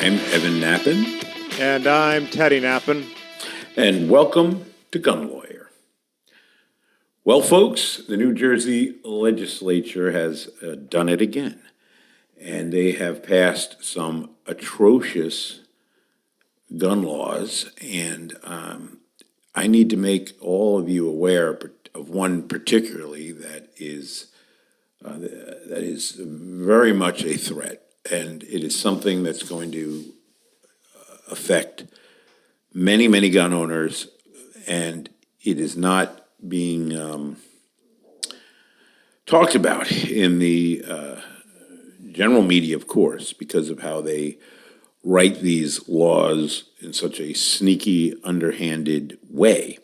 I'm Evan Knappen. And I'm Teddy Knappen. And welcome to Gun Lawyer. Well, folks, the New Jersey legislature has done it again. And they have passed some atrocious gun laws. And I need to make all of you aware of one particularly that is very much a threat. And it is something that's going to affect many, many gun owners, and it is not being talked about in the general media, of course, because of how they write these laws in such a sneaky, underhanded way.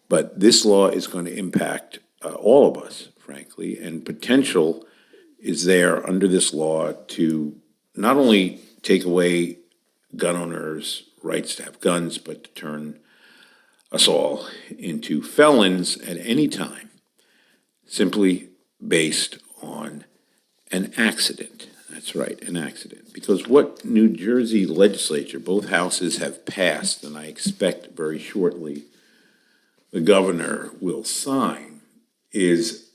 But this law is going to impact all of us, frankly, and potential is there under this law to not only take away gun owners' rights to have guns, but to turn us all into felons at any time, simply based on an accident. That's right, an accident. Because what New Jersey legislature, both houses have passed, and I expect very shortly the governor will sign, is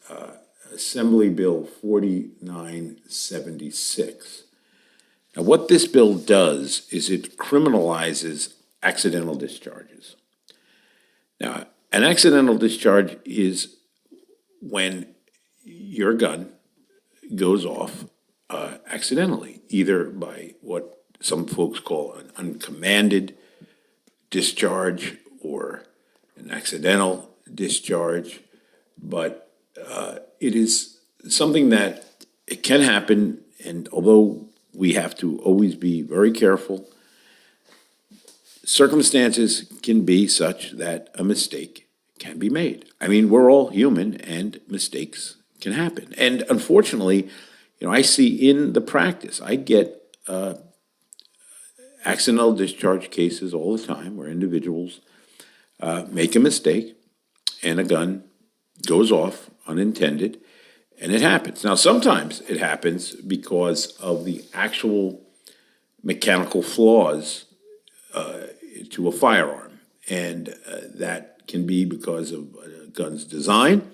Assembly Bill 4976. Now, what this bill does is it criminalizes accidental discharges. Now, an accidental discharge is when your gun goes off accidentally, either by what some folks call an uncommanded discharge or an accidental discharge, but it is something that it can happen, and although we have to always be very careful, circumstances can be such that a mistake can be made. I mean, we're all human, and mistakes can happen. And unfortunately, I see in the practice, I get accidental discharge cases all the time where individuals make a mistake and a gun goes off unintended, and it happens. Now, sometimes it happens because of the actual mechanical flaws to a firearm, and that can be because of a gun's design.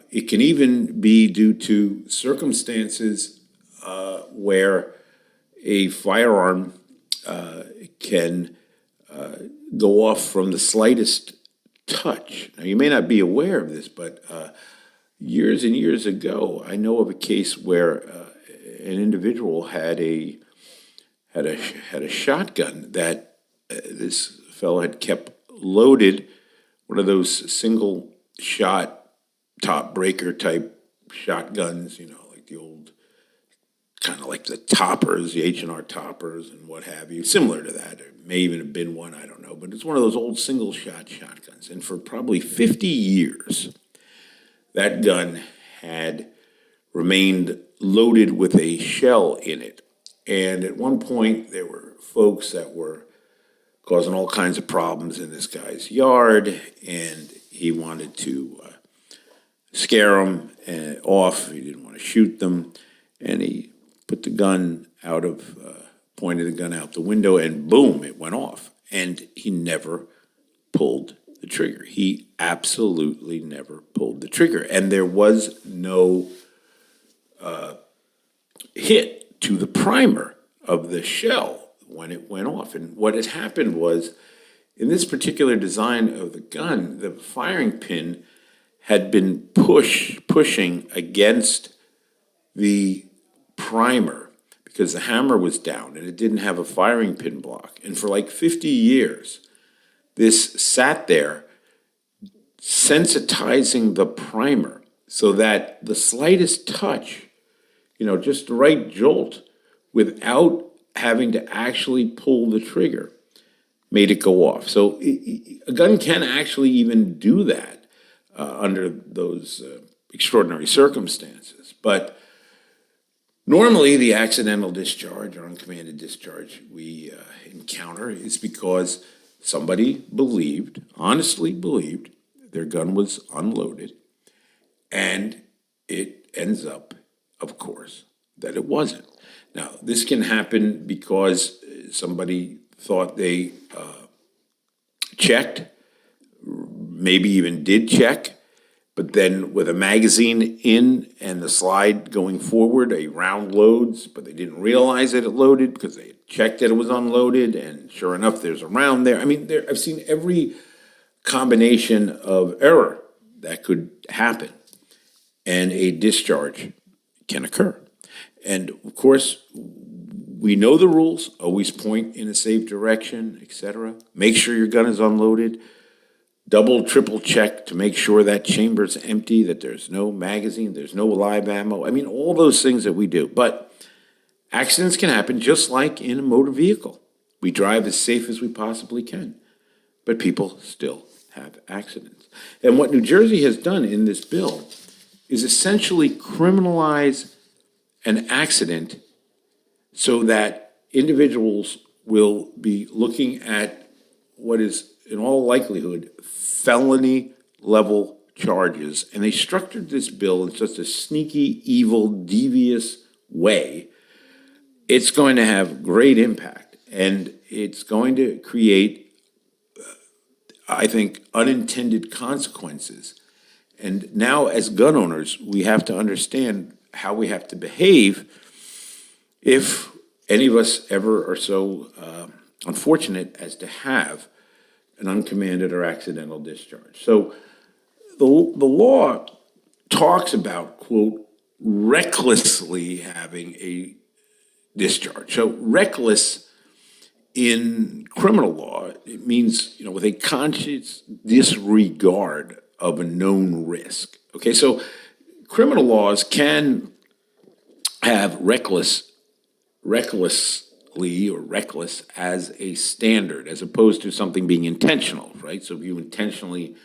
It can even be due to circumstances where a firearm can go off from the slightest touch. Now, you may not be aware of this, but years and years ago, I know of a case where an individual had a shotgun that this fellow had kept loaded, one of those single shot top breaker type shotguns, like the old, kind of like the toppers, the H&R toppers and what have you, similar to that. It may even have been one, I don't know, but it's one of those old single shot shotguns. And for probably 50 years, that gun had remained loaded with a shell in it. And at one point, there were folks that were causing all kinds of problems in this guy's yard, and he wanted to scare them off. He didn't want to shoot them, and he put the gun pointed the gun out the window, and boom, it went off. And he never pulled the trigger. He absolutely never pulled the trigger. And there was no hit to the primer of the shell when it went off. And what had happened was, in this particular design of the gun, the firing pin had been pushing against the primer because the hammer was down and it didn't have a firing pin block. And for like 50 years, this sat there sensitizing the primer so that the slightest touch, just the right jolt without having to actually pull the trigger made it go off. So a gun can actually even do that under those extraordinary circumstances. But normally the accidental discharge or uncommanded discharge we encounter is because somebody honestly believed, their gun was unloaded, and it ends up, of course, that it wasn't. Now, this can happen because somebody thought they checked, maybe even did check, but then with a magazine in and the slide going forward, a round loads, but they didn't realize that it loaded because they had checked that it was unloaded, and sure enough, there's a round there. I mean, I've seen every combination of error that could happen, and a discharge can occur. And of course, we know the rules, always point in a safe direction, etc. Make sure your gun is unloaded. Double, triple check to make sure that chamber's empty, that there's no magazine, there's no live ammo. I mean, all those things that we do. But accidents can happen just like in a motor vehicle. We drive as safe as we possibly can, but people still have accidents. And what New Jersey has done in this bill is essentially criminalize an accident so that individuals will be looking at what is, in all likelihood, felony level charges. And they structured this bill in such a sneaky, evil, devious way. It's going to have great impact, and it's going to create, I think, unintended consequences. And now, as gun owners, we have to understand how we have to behave if any of us ever are so unfortunate as to have an uncommanded or accidental discharge. So the law talks about, quote, recklessly having a discharge. So reckless in criminal law, it means, with a conscious disregard of a known risk. Okay, so criminal laws can have recklessly or reckless as a standard, as opposed to something being intentional, right? So if you intentionally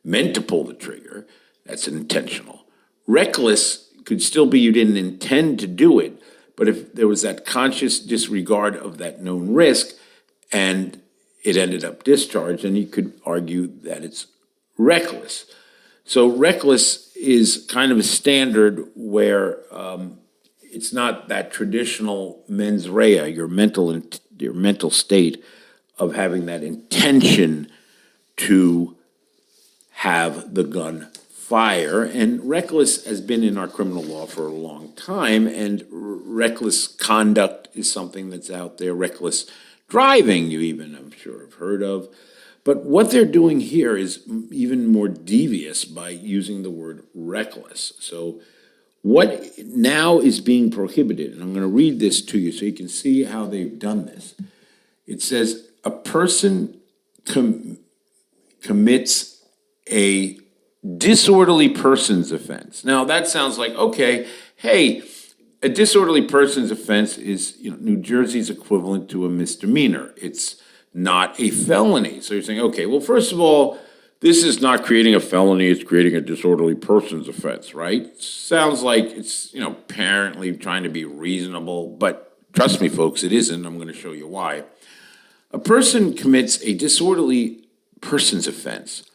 meant to pull the trigger, that's intentional. Reckless could still be you didn't intend to do it, but if there was that conscious disregard of that known risk and it ended up discharged, then you could argue that it's reckless. So reckless is kind of a standard where it's not that traditional mens rea, your mental state of having that intention to have the gun fire. And reckless has been in our criminal law for a long time, and reckless conduct is something that's out there. Reckless driving, you even, I'm sure, have heard of. But what they're doing here is even more devious by using the word reckless. So what now is being prohibited, and I'm going to read this to you so you can see how they've done this. It says a person commits a disorderly persons offense. Now that sounds like, okay, hey, a disorderly persons offense is New Jersey's equivalent to a misdemeanor. It's not a felony. So you're saying, okay, well, first of all, this is not creating a felony, it's creating a disorderly persons offense, right? Sounds like it's, apparently trying to be reasonable, but trust me, folks, it isn't. I'm going to show you why. A person commits a disorderly persons offense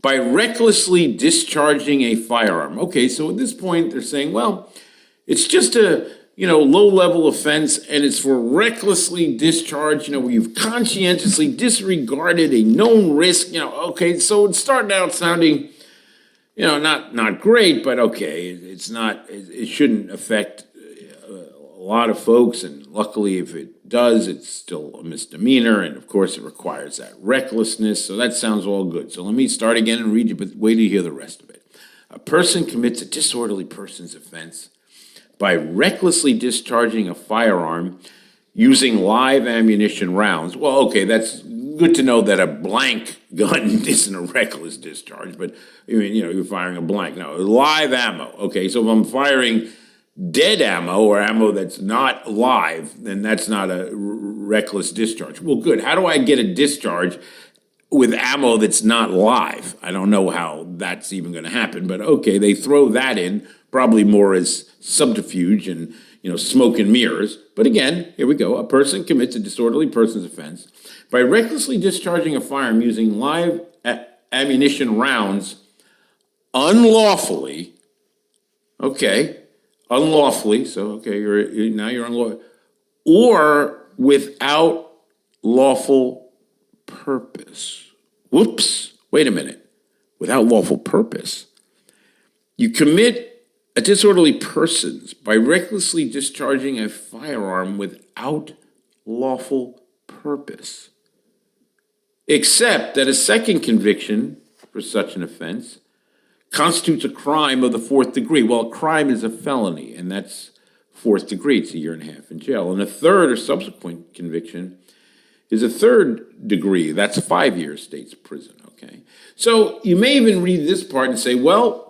by recklessly discharging a firearm. Okay, so at this point, they're saying, well, it's just a low-level offense, and it's for recklessly discharge, where you've conscientiously disregarded a known risk, okay, so it's starting out sounding, not great, but okay, it shouldn't affect a lot of folks, and luckily if it does, it's still a misdemeanor, and of course it requires that recklessness, so that sounds all good. So let me start again and read you, but wait till you hear the rest of it. A person commits a disorderly persons offense by recklessly discharging a firearm using live ammunition rounds. Well, okay, that's good to know that a blank gun isn't a reckless discharge, but you're firing a blank. No, live ammo. Okay, so if I'm firing dead ammo or ammo that's not live, then that's not a reckless discharge. Well, good. How do I get a discharge with ammo that's not live? I don't know how that's even going to happen, but okay, they throw that in, probably more as subterfuge and smoke and mirrors. But again, here we go. A person commits a disorderly persons offense by recklessly discharging a firearm using live ammunition rounds unlawfully. Okay, unlawfully. So okay, you're unlawful, or without lawful purpose. Whoops, wait a minute. Without lawful purpose. You commit a disorderly persons by recklessly discharging a firearm without lawful purpose. Except that a second conviction for such an offense constitutes a crime of the fourth degree. Well, a crime is a felony, and that's fourth degree. It's 1.5 years in jail. And a third or subsequent conviction is a third degree. That's 5 years state's prison, okay? So you may even read this part and say, well,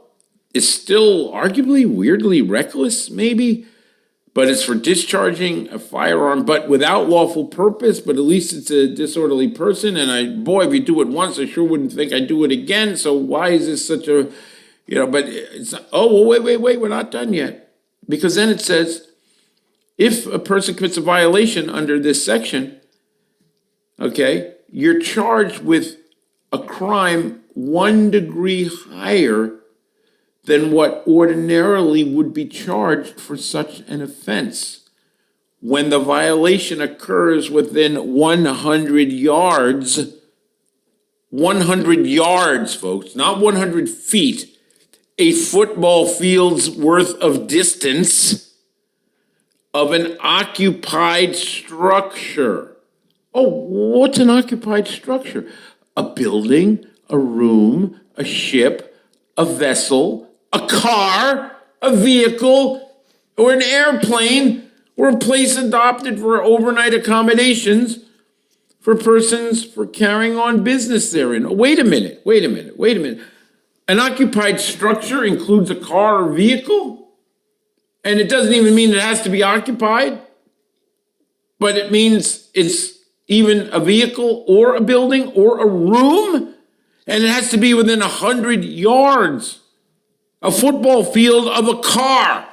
it's still arguably weirdly reckless, maybe, but it's for discharging a firearm, but without lawful purpose, but at least it's a disorderly person. And if you do it once, I sure wouldn't think I'd do it again. So why is this such a, but it's not, wait, we're not done yet. Because then it says, if a person commits a violation under this section, okay, you're charged with a crime 1 degree higher than what ordinarily would be charged for such an offense. When the violation occurs within 100 yards, 100 yards, folks, not 100 feet, a football field's worth of distance of an occupied structure. Oh, what's an occupied structure? A building, a room, a ship, a vessel, a car, a vehicle, or an airplane, or a place adopted for overnight accommodations for persons for carrying on business therein. Wait a minute. An occupied structure includes a car or vehicle, and it doesn't even mean it has to be occupied, but it means it's even a vehicle or a building or a room, and it has to be within 100 yards. A football field of a car.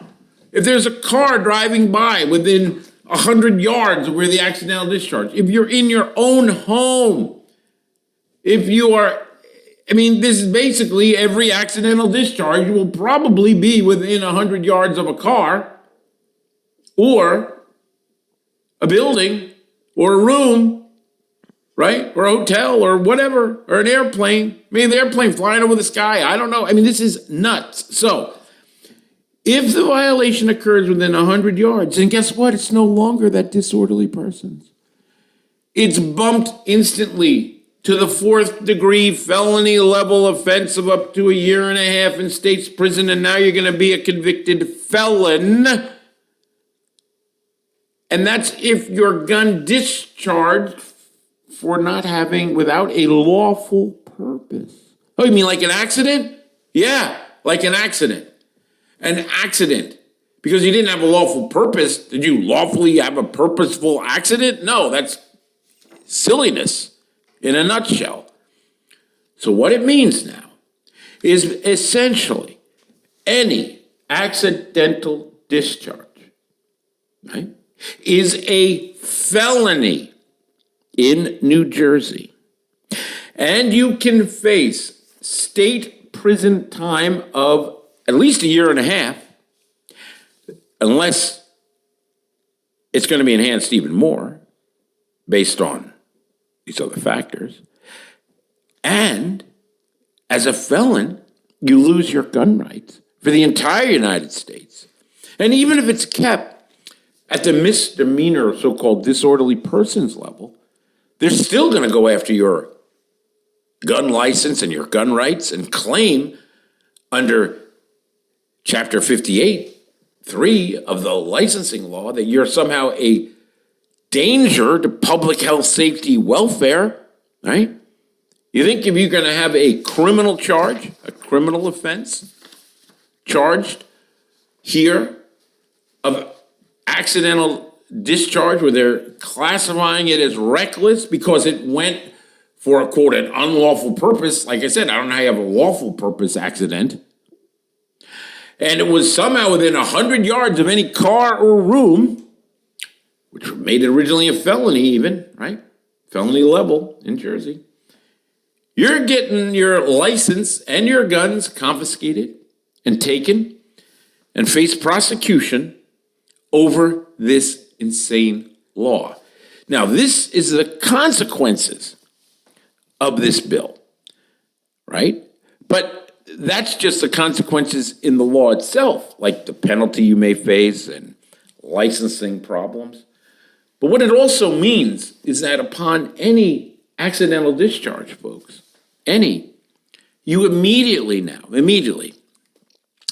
If there's a car driving by within 100 yards of where the accidental discharge, if you're in your own home, if you are, this is basically every accidental discharge will probably be within 100 yards of a car or a building or a room, right? Or a hotel or whatever, or an airplane. The airplane flying over the sky. I don't know. This is nuts. So if the violation occurs within 100 yards, then guess what? It's no longer that disorderly persons. It's bumped instantly to the fourth degree felony level offense of up to 1.5 years in state's prison. And now you're going to be a convicted felon. And that's if your gun discharged for not having, without a lawful purpose. Oh, you mean like an accident? Yeah, like an accident. An accident. Because you didn't have a lawful purpose. Did you lawfully have a purposeful accident? No, that's silliness in a nutshell. So what it means now is essentially any accidental discharge, right, is a felony in New Jersey. And you can face state prison time of at least 1.5 years, unless it's going to be enhanced even more based on these other factors. And as a felon, you lose your gun rights for the entire United States. And even if it's kept at the misdemeanor, so-called disorderly persons level, they're still going to go after your gun license and your gun rights and claim under Chapter 58(3) of the licensing law that you're somehow a danger to public health, safety, welfare, right? You think if you're going to have a criminal charge, a criminal offense charged here of accidental discharge where they're classifying it as reckless because it went for a quote an unlawful purpose. Like I said, I don't know how you have a lawful purpose accident. And it was somehow within 100 yards of any car or room, which made it originally a felony even, right? Felony level in Jersey. You're getting your license and your guns confiscated and taken and face prosecution over this insane law. Now, this is the consequences of this bill, right? But that's just the consequences in the law itself, like the penalty you may face and licensing problems. But what it also means is that upon any accidental discharge, folks, you immediately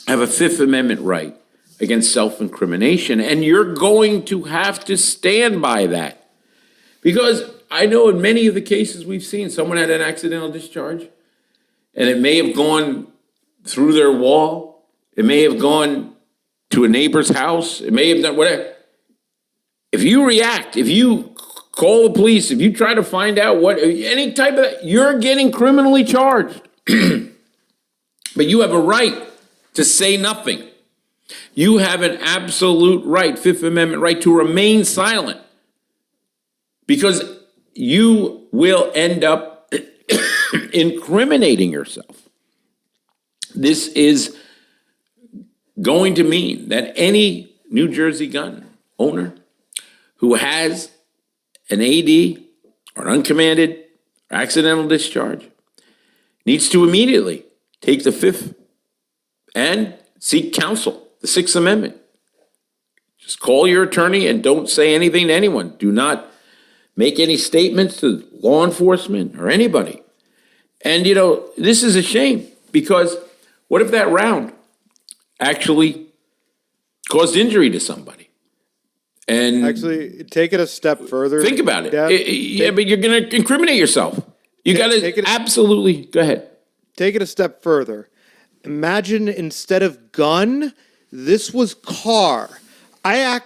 have a Fifth Amendment right against self-incrimination, and you're going to have to stand by that. Because I know in many of the cases we've seen, someone had an accidental discharge, and it may have gone through their wall, it may have gone to a neighbor's house, it may have done whatever. If you react, if you call the police, if you try to find out any type of that, you're getting criminally charged. But you have a right to say nothing. You have an absolute right, Fifth Amendment right, to remain silent. Because you will end up incriminating yourself. This is going to mean that any New Jersey gun owner who has an AD or an uncommanded or accidental discharge needs to immediately take the Fifth and seek counsel, the Sixth Amendment. Just call your attorney and don't say anything to anyone. Do not make any statements to law enforcement or anybody. And, this is a shame, because what if that round actually caused injury to somebody? And Actually, take it a step further. think about it. Dad. But you're going to incriminate yourself. You got to absolutely, go ahead. Take it a step further. Imagine instead of gun, this was car. I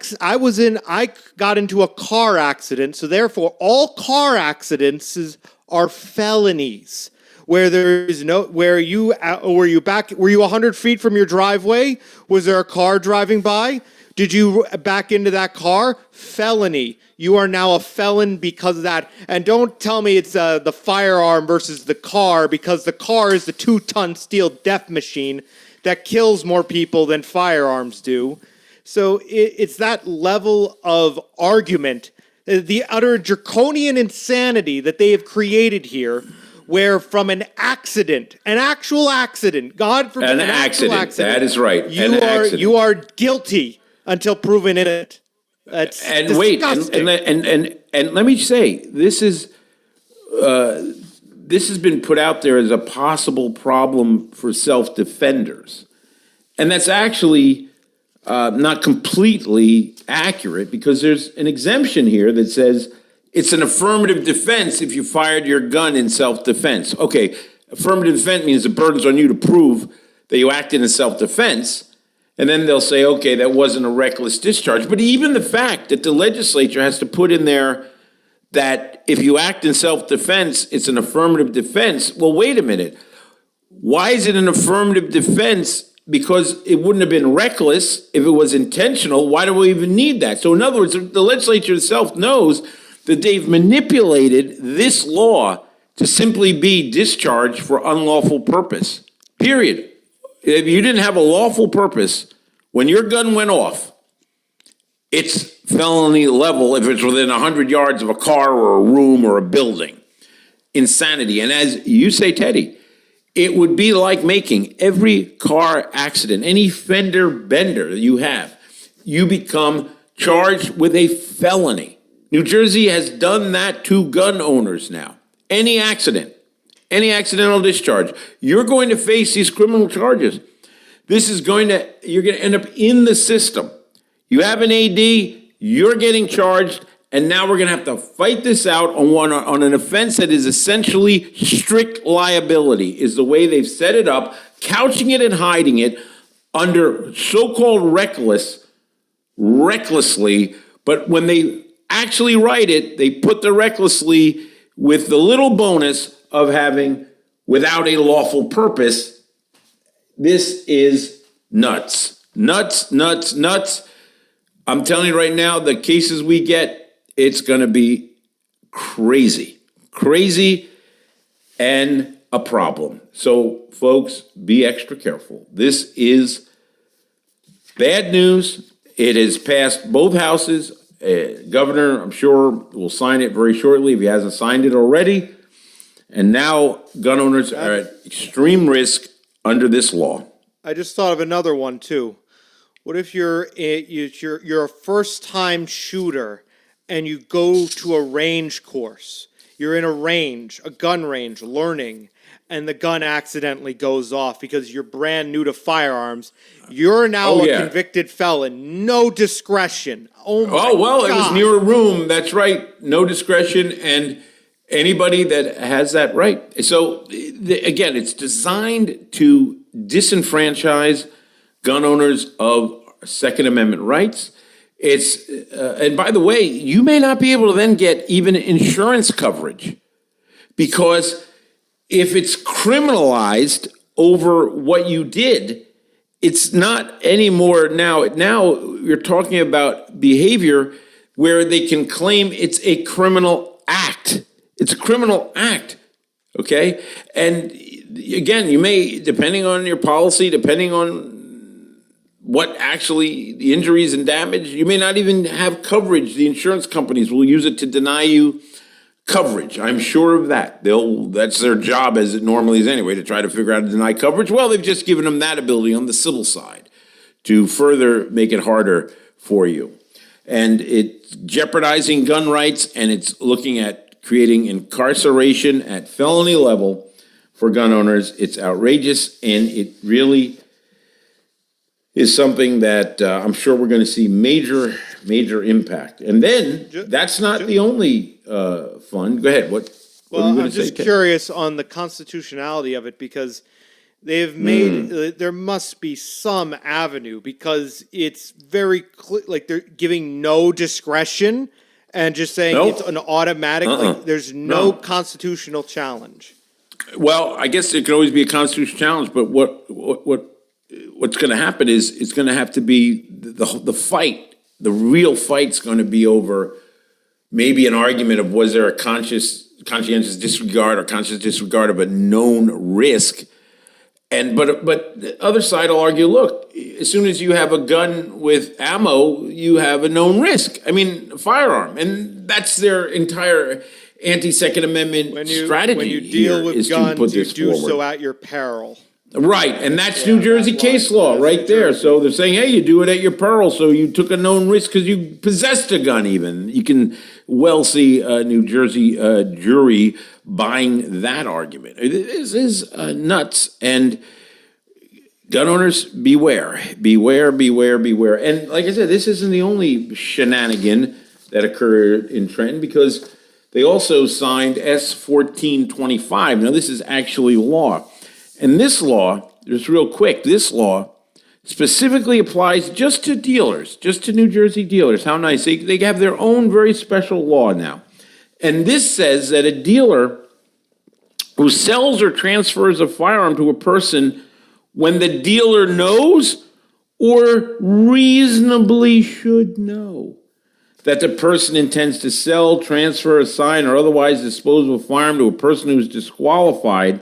got into a car accident, so therefore all car accidents are felonies. Where there is were you 100 feet from your driveway? Was there a car driving by? Did you back into that car? Felony. You are now a felon because of that. And don't tell me it's the firearm versus the car, because the car is the 2-ton steel death machine that kills more people than firearms do. So it's that level of argument, the utter draconian insanity that they have created here, where from an actual accident, God forbid, An accident. That is right. You are guilty until proven innocent. That's and wait, and let me say, this has been put out there as a possible problem for self-defenders, and that's actually not completely accurate, because there's an exemption here that says it's an affirmative defense if you fired your gun in self-defense. Okay, affirmative defense means the burden's on you to prove that you acted in self-defense. And then they'll say, okay, that wasn't a reckless discharge. But even the fact that the legislature has to put in there that if you act in self-defense, it's an affirmative defense. Well, wait a minute. Why is it an affirmative defense? Because it wouldn't have been reckless if it was intentional. Why do we even need that? So in other words, the legislature itself knows that they've manipulated this law to simply be discharged for unlawful purpose. Period. If you didn't have a lawful purpose, when your gun went off, it's felony level if it's within 100 yards of a car or a room or a building. Insanity. And as you say, Teddy, it would be like making every car accident, any fender bender that you have, you become charged with a felony. New Jersey has done that to gun owners now. Any accidental discharge, you're going to face these criminal charges. You're going to end up in the system. You have an AD, you're getting charged, and now we're going to have to fight this out on an offense that is essentially strict liability, is the way they've set it up, couching it and hiding it under so-called recklessly, but when they actually write it, they put the recklessly with the little bonus of having without a lawful purpose. This is nuts. Nuts. I'm telling you right now, the cases we get, it's going to be crazy and a problem. So, folks, be extra careful. This is bad news. It has passed both houses, Governor, I'm sure, will sign it very shortly if he hasn't signed it already. And now gun owners are at extreme risk under this law. I just thought of another one too. What if you're a first-time shooter and you go to a range course? You're in a gun range, learning, and the gun accidentally goes off because you're brand new to firearms. You're now a convicted felon. No discretion. Oh, my God. It was near a room. That's right. No discretion, and anybody that has that right. So, again, it's designed to disenfranchise gun owners of Second Amendment rights. It's and by the way, you may not be able to then get even insurance coverage, because if it's criminalized over what you did, it's not anymore now. Now you're talking about behavior where they can claim it's a criminal act. It's a criminal act, okay? And again, you may, depending on your policy, depending on what actually the injuries and damage, you may not even have coverage. The insurance companies will use it to deny you coverage. I'm sure of that. That's their job, as it normally is anyway, to try to figure out how to deny coverage. Well, they've just given them that ability on the civil side to further make it harder for you. And it's jeopardizing gun rights, and it's looking at creating incarceration at felony level for gun owners. It's outrageous, and it really is something that I'm sure we're going to see major impact. And then that's not the only fund. Go ahead. What were you going to say? I'm just curious on the constitutionality of it, because they've made there must be some avenue, because it's very clear, like they're giving no discretion and just saying it's an automatic. Like, there's no constitutional challenge. Well, I guess there could always be a constitutional challenge, but what's going to happen is it's going to have to be the fight. The real fight's going to be over maybe an argument of, was there a conscientious disregard or conscious disregard of a known risk? But the other side will argue, look, as soon as you have a gun with ammo, you have a known risk. I mean, a firearm. And that's their entire anti-Second Amendment strategy. When you deal with guns, you do so at your peril. Right, and that's New Jersey case law right there. So they're saying, hey, you do it at your peril, so you took a known risk because you possessed a gun even. You can well see a New Jersey jury buying that argument. This is nuts, and gun owners, beware. Beware, beware, beware. And like I said, this isn't the only shenanigan that occurred in Trenton, because they also signed S-1425. Now, this is actually law. And this law, just real quick, this law specifically applies just to dealers, just to New Jersey dealers. How nice. They have their own very special law now. And this says that a dealer who sells or transfers a firearm to a person when the dealer knows or reasonably should know that the person intends to sell, transfer, assign, or otherwise dispose of a firearm to a person who is disqualified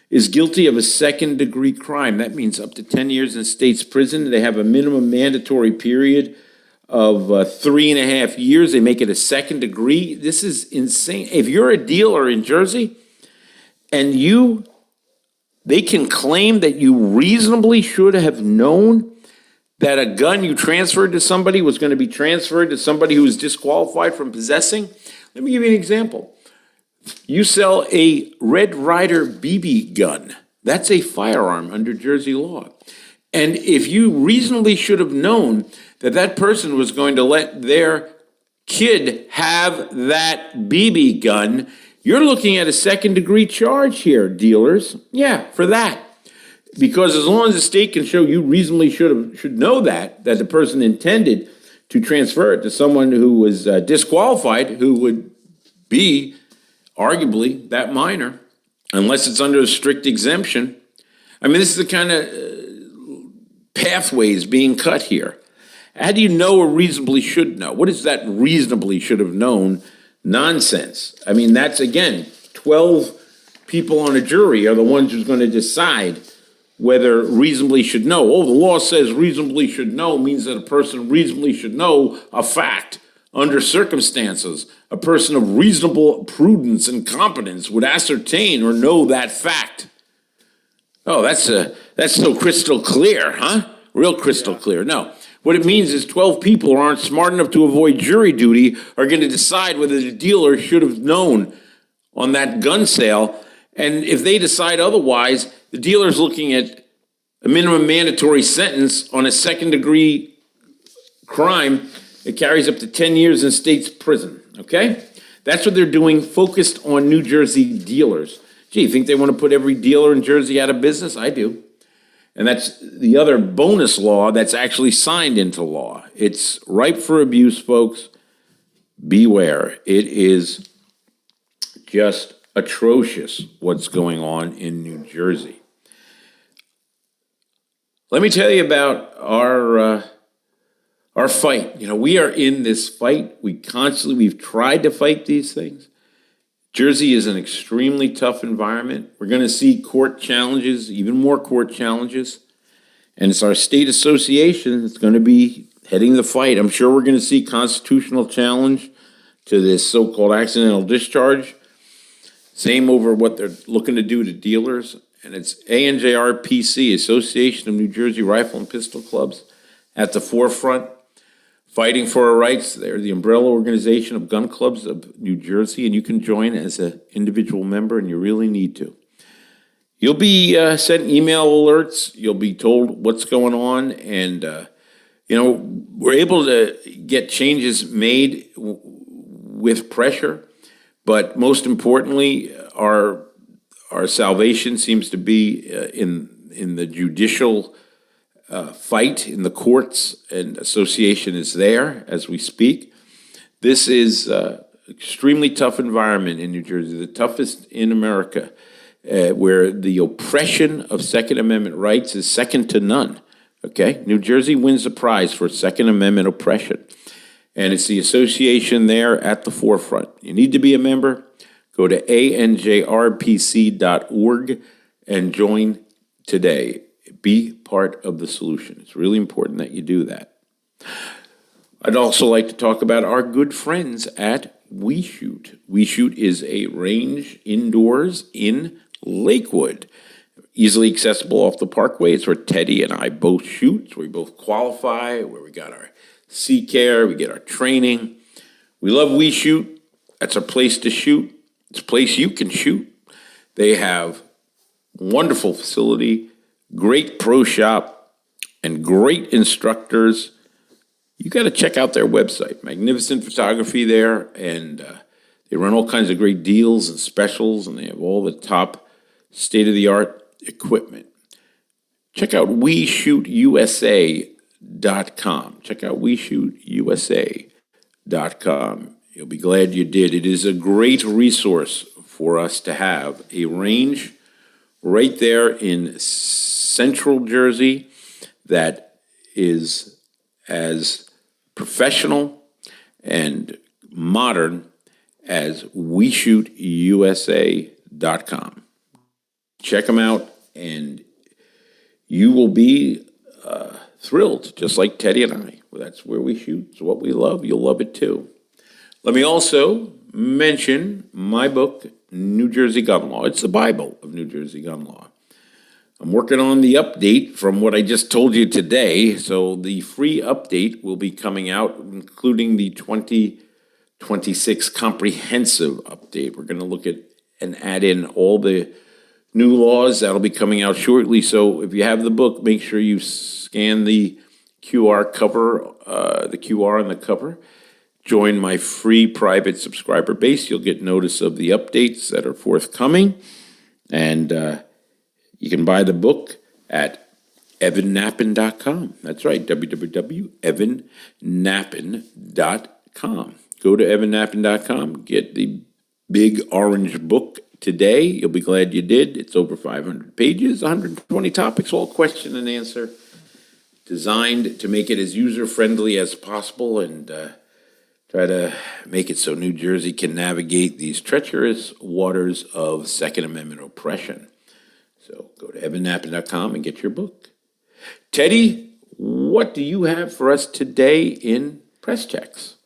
is guilty of a second-degree crime. That means up to 10 years in state's prison. They have a minimum mandatory period of 3.5 years. They make it a second degree. This is insane. If you're a dealer in Jersey and they can claim that you reasonably should have known that a gun you transferred to somebody was going to be transferred to somebody who was disqualified from possessing. Let me give you an example. You sell a Red Ryder BB gun. That's a firearm under Jersey law. And if you reasonably should have known that that person was going to let their kid have that BB gun, you're looking at a second-degree charge here, dealers. Yeah, for that. Because as long as the state can show you reasonably should know that the person intended to transfer it to someone who was disqualified, who would be arguably that minor, unless it's under a strict exemption. I mean, this is the kind of pathways being cut here. How do you know or reasonably should know? What is that reasonably should have known nonsense? I mean, that's, again, 12 people on a jury are the ones who's going to decide whether reasonably should know. Oh, the law says reasonably should know means that a person reasonably should know a fact under circumstances. A person of reasonable prudence and competence would ascertain or know that fact. Oh, that's so crystal clear, huh? Real crystal clear. No. What it means is 12 people who aren't smart enough to avoid jury duty are going to decide whether the dealer should have known on that gun sale. And if they decide otherwise, the dealer's looking at a minimum mandatory sentence on a second-degree crime that carries up to 10 years in state's prison, okay? That's what they're doing, focused on New Jersey dealers. Gee, you think they want to put every dealer in Jersey out of business? I do. And that's the other bonus law that's actually signed into law. It's ripe for abuse, folks. Beware. It is just atrocious what's going on in New Jersey. Let me tell you about our fight. You know, we are in this fight. We've tried to fight these things. Jersey is an extremely tough environment. We're going to see court challenges, even more court challenges. And it's our state association that's going to be heading the fight. I'm sure we're going to see constitutional challenge to this so-called accidental discharge. Same over what they're looking to do to dealers. And it's ANJRPC, Association of New Jersey Rifle and Pistol Clubs, at the forefront, fighting for our rights. They're the umbrella organization of gun clubs of New Jersey, and you can join as an individual member, and you really need to. You'll be sent email alerts. You'll be told what's going on, and we're able to get changes made with pressure. But most importantly, our salvation seems to be in the judicial fight in the courts, and association is there as we speak. This is extremely tough environment in New Jersey, the toughest in America, where the oppression of Second Amendment rights is second to none. Okay, New Jersey wins the prize for Second Amendment oppression, and it's the association there at the forefront. You need to be a member. Go to anjrpc.org and join today. Be part of the solution. It's really important that you do that. I'd also like to talk about our good friends at We Shoot. We Shoot is a range indoors in Lakewood, easily accessible off the Parkway. It's where Teddy and I both shoot. It's where we both qualify, where we got our C-Care, we get our training. We love We Shoot. That's our place to shoot. It's a place you can shoot. They have wonderful facility, great pro shop, and great instructors. You got to check out their website. Magnificent photography there, and they run all kinds of great deals and specials, and they have all the top state-of-the-art equipment. Check out WeShootUSA.com. Check out WeShootUSA.com. You'll be glad you did. It is a great resource for us to have a range right there in central Jersey that is as professional and modern as WeShootUSA.com. Check them out, and you will be thrilled, just like Teddy and I. Well, that's where we shoot. It's what we love. You'll love it too. Let me also mention my book, New Jersey Gun Law. It's the Bible of New Jersey gun law. I'm working on the update from what I just told you today. So the free update will be coming out, including the 2026 comprehensive update. We're going to look at and add in all the new laws that'll be coming out shortly. So if you have the book, make sure you scan the QR cover, the QR on the cover. Join my free private subscriber base. You'll get notice of the updates that are forthcoming. And you can buy the book at evannappen.com. That's right, www.evannappen.com. Go to evannappen.com, get the big orange book today. You'll be glad you did. It's over 500 pages, 120 topics, all question and answer, designed to make it as user-friendly as possible and try to make it so New Jersey can navigate these treacherous waters of Second Amendment oppression. So go to evannapper.com and get your book. Teddy, what do you have for us today in Press Checks?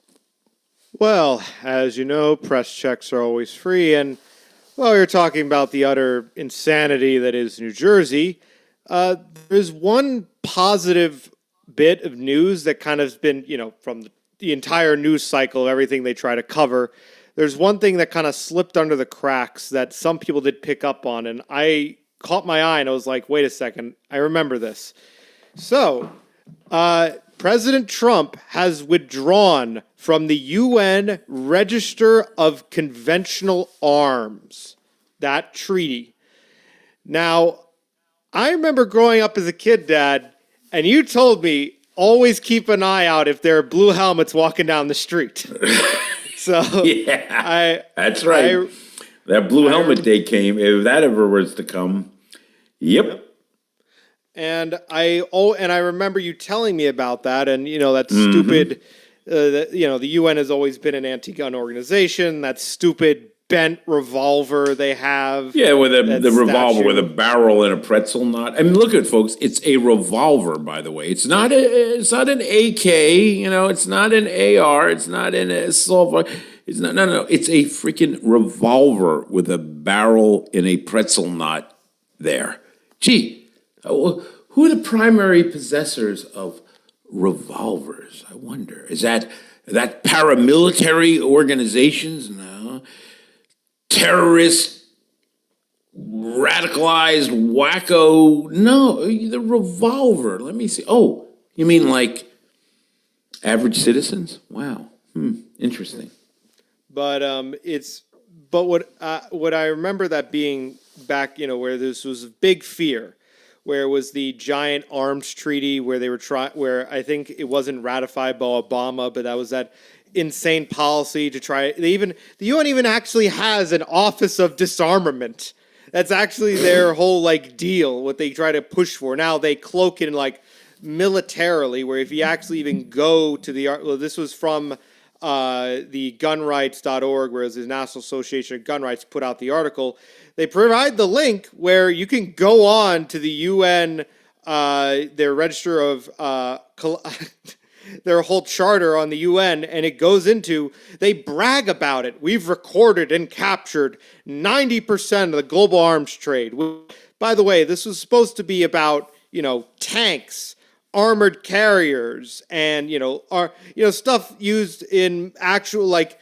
Well, as you know, press checks are always free, and while you're talking about the utter insanity that is New Jersey, there's one positive bit of news that kind of has been, from the entire news cycle, everything they try to cover. There's one thing that kind of slipped under the cracks that some people did pick up on, and I caught my eye and I was like, wait a second, I remember this. So, President Trump has withdrawn from the UN Register of Conventional Arms, that treaty. Now, I remember growing up as a kid, Dad, and you told me always keep an eye out if there are blue helmets walking down the street. So Yeah, that's right. That blue helmet day came. If that ever was to come, yep. And I remember you telling me about that, and that's stupid. The UN has always been an anti-gun organization. That stupid bent revolver they have. Yeah, with the revolver with a barrel and a pretzel knot. I mean, look at folks. It's a revolver, by the way. It's not an AK. It's not an AR. It's not an assault. It's not. No. It's a freaking revolver with a barrel and a pretzel knot there. Gee. Who are the primary possessors of revolvers? I wonder. Is that paramilitary organizations? No. Terrorist, radicalized, wacko? No, the revolver. Let me see. Oh, you mean like average citizens? Wow. Interesting. But what I remember that being back, where this was a big fear, where it was the giant arms treaty where they were where I think it wasn't ratified by Obama, but that was that insane policy to try. The UN even actually has an Office of Disarmament. That's actually their whole deal, what they try to push for. Now they cloak it in militarily, where if you actually even go to this was from the gunrights.org, whereas the National Association of Gun Rights put out the article. They provide the link where you can go on to the UN, their register of, their whole charter on the UN, and it goes into, they brag about it. We've recorded and captured 90% of the global arms trade. By the way, this was supposed to be about, tanks, armored carriers, and stuff used in actual like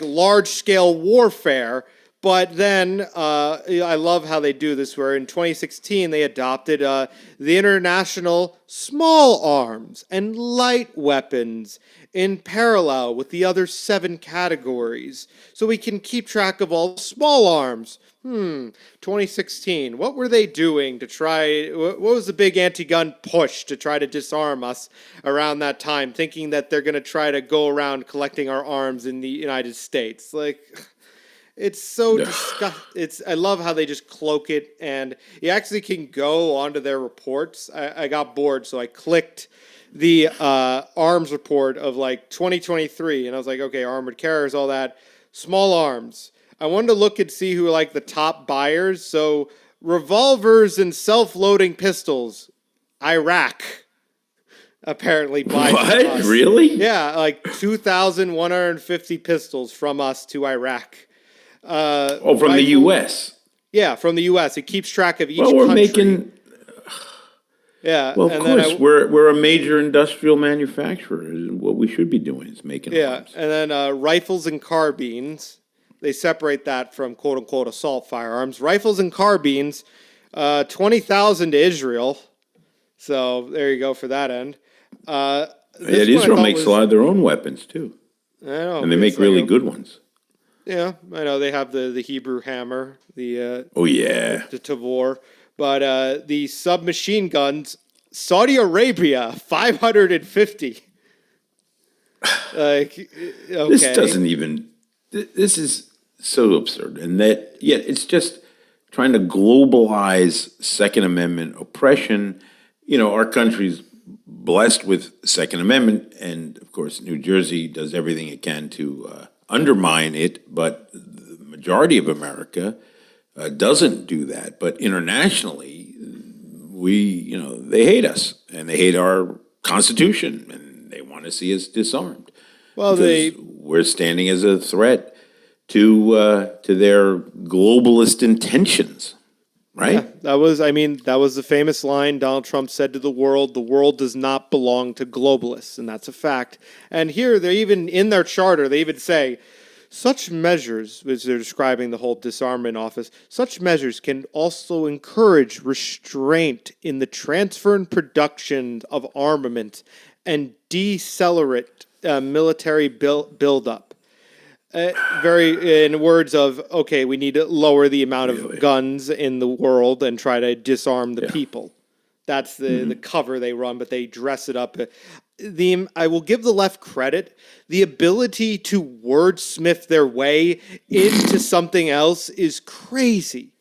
large scale warfare. But then I love how they do this, where in 2016 they adopted the International Small Arms and Light Weapons in parallel with the other 7 categories, so we can keep track of all small arms. 2016. What were they doing to try? What was the big anti-gun push to try to disarm us around that time, thinking that they're going to try to go around collecting our arms in the United States? It's so disgusting. I love how they just cloak it, and you actually can go onto their reports. I got bored, so I clicked the arms report of 2023, and I was like, okay, armored carriers, all that, small arms. I wanted to look and see who are the top buyers. So revolvers and self-loading pistols, Iraq apparently buys from us. Really? Yeah, 2,150 pistols from us to Iraq. From the U.S. Yeah, from the U.S. It keeps track of each country. Well, making. Yeah. Well, of course, we're a major industrial manufacturer. What we should be doing is making arms. And then rifles and carbines. They separate that from quote-unquote assault firearms. Rifles and carbines, 20,000 to Israel. So there you go for that end. Israel makes a lot of their own weapons, too. I know. And they make really good ones. Yeah, I know. They have the Hebrew hammer, the Tavor. But the submachine guns, Saudi Arabia, 550. Okay. This doesn't even... This is so absurd, and yet it's just trying to globalize Second Amendment oppression. Our country's blessed with Second Amendment, and of course, New Jersey does everything it can to undermine it. But the majority of America doesn't do that. But internationally, they hate us and they hate our Constitution and they want to see us disarmed. Well, Because we're standing as a threat to their globalist intentions, right? that was the famous line Donald Trump said to the world does not belong to globalists, and that's a fact. And here, they even, in their charter, they even say, such measures, as they're describing the whole disarmament office, such measures can also encourage restraint in the transfer and production of armament and decelerate military buildup. Very, in words of, okay, we need to lower the amount of guns in the world and try to disarm the people. That's the cover they run, but they dress it up. I will give the left credit. The ability to wordsmith their way into something else is crazy.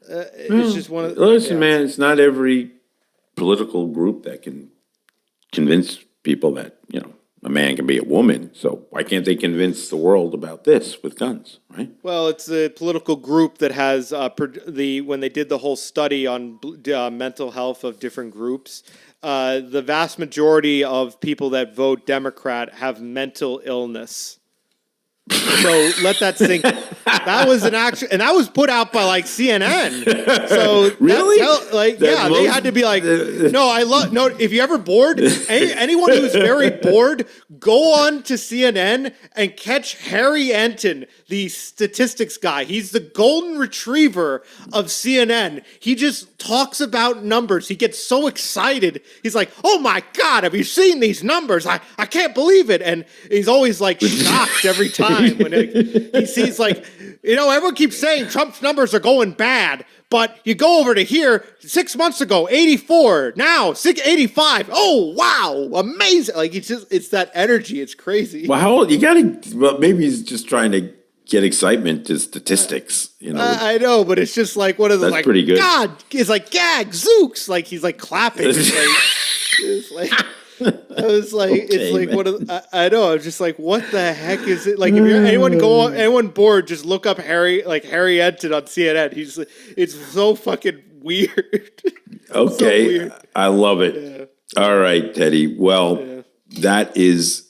It's just one of the... Listen, man, it's not every political group that can convince people that, a man can be a woman. So why can't they convince the world about this with guns, right? Well, it's a political group that has when they did the whole study on mental health of different groups, the vast majority of people that vote Democrat have mental illness. So let that sink. That was an action, and that was put out by CNN. So really, they had to be like, no. If you're ever bored, anyone who's very bored, go on to CNN and catch Harry Enton, the statistics guy. He's the golden retriever of CNN. He just talks about numbers. He gets so excited. He's like, "Oh my God, have you seen these numbers? I can't believe it!" And he's always like shocked every time. When he sees everyone keeps saying Trump's numbers are going bad, but you go over to here 6 months ago, 84, now 85. Oh, wow, amazing. It's that energy. It's crazy. Well, maybe he's just trying to get excitement to statistics, I know, but it's just like one of those, that's pretty good. God, it's like, gag, zooks. Like, he's like clapping. It's like I was like, okay, it's like man. one of I know. I'm just like, what the heck is it? Like, if you're anyone bored, just look up Harry Enton on CNN. It's so fucking weird. Okay, So weird. I love it. Yeah. All right, Teddy. Well, that is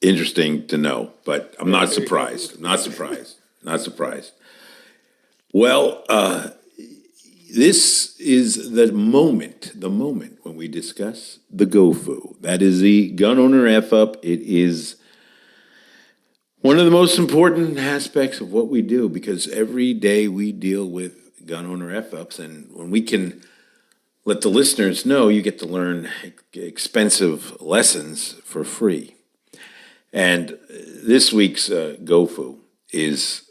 interesting to know, but I'm not surprised. Not surprised. Well, this is the moment when we discuss the GoFu. That is the gun owner F-up. It is one of the most important aspects of what we do because every day we deal with gun owner F-ups. And when we can let the listeners know, you get to learn expensive lessons for free. And this week's GoFu is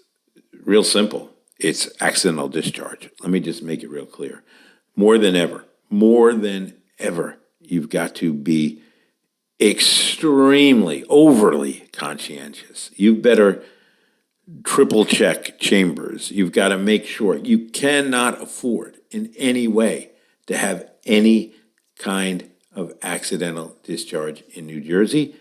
real simple. It's accidental discharge. Let me just make it real clear. More than ever, you've got to be extremely, overly conscientious. You better triple check chambers. You've got to make sure you cannot afford in any way to have any kind of accidental discharge in New Jersey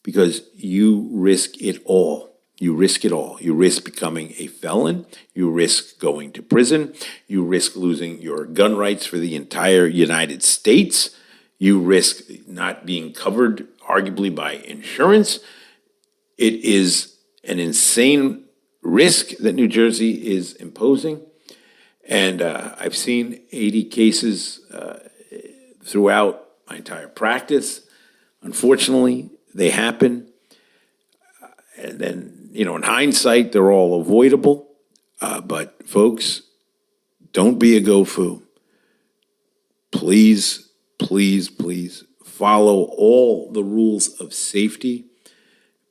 because you risk it all. You risk it all. You risk becoming a felon. You risk going to prison. You risk losing your gun rights for the entire United States. You risk not being covered, arguably, by insurance. It is an insane risk that New Jersey is imposing. And I've seen 80 cases throughout my entire practice. Unfortunately, they happen. And then, in hindsight, they're all avoidable. But folks, don't be a GoFu. Please, please, please follow all the rules of safety,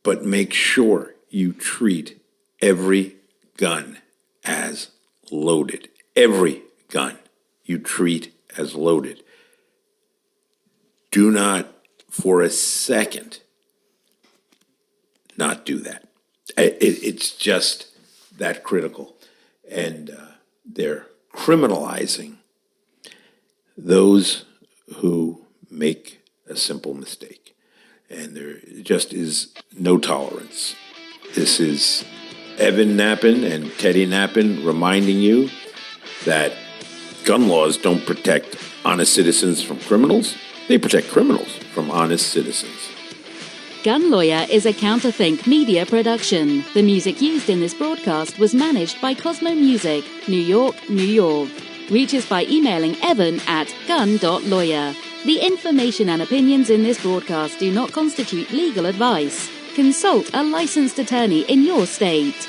but make sure you treat every gun as loaded. Every gun you treat as loaded. Do not, for a second, not do that. It's just that critical. And they're criminalizing those who make a simple mistake. And there just is no tolerance. This is Evan Nappen and Teddy Nappen reminding you that gun laws don't protect honest citizens from criminals. They protect criminals from honest citizens. Gun Lawyer is a Counterthink media production. The music used in this broadcast was managed by Cosmo Music, New York, New York. Reach us by emailing evan@gun.lawyer. The information and opinions in this broadcast do not constitute legal advice. Consult a licensed attorney in your state.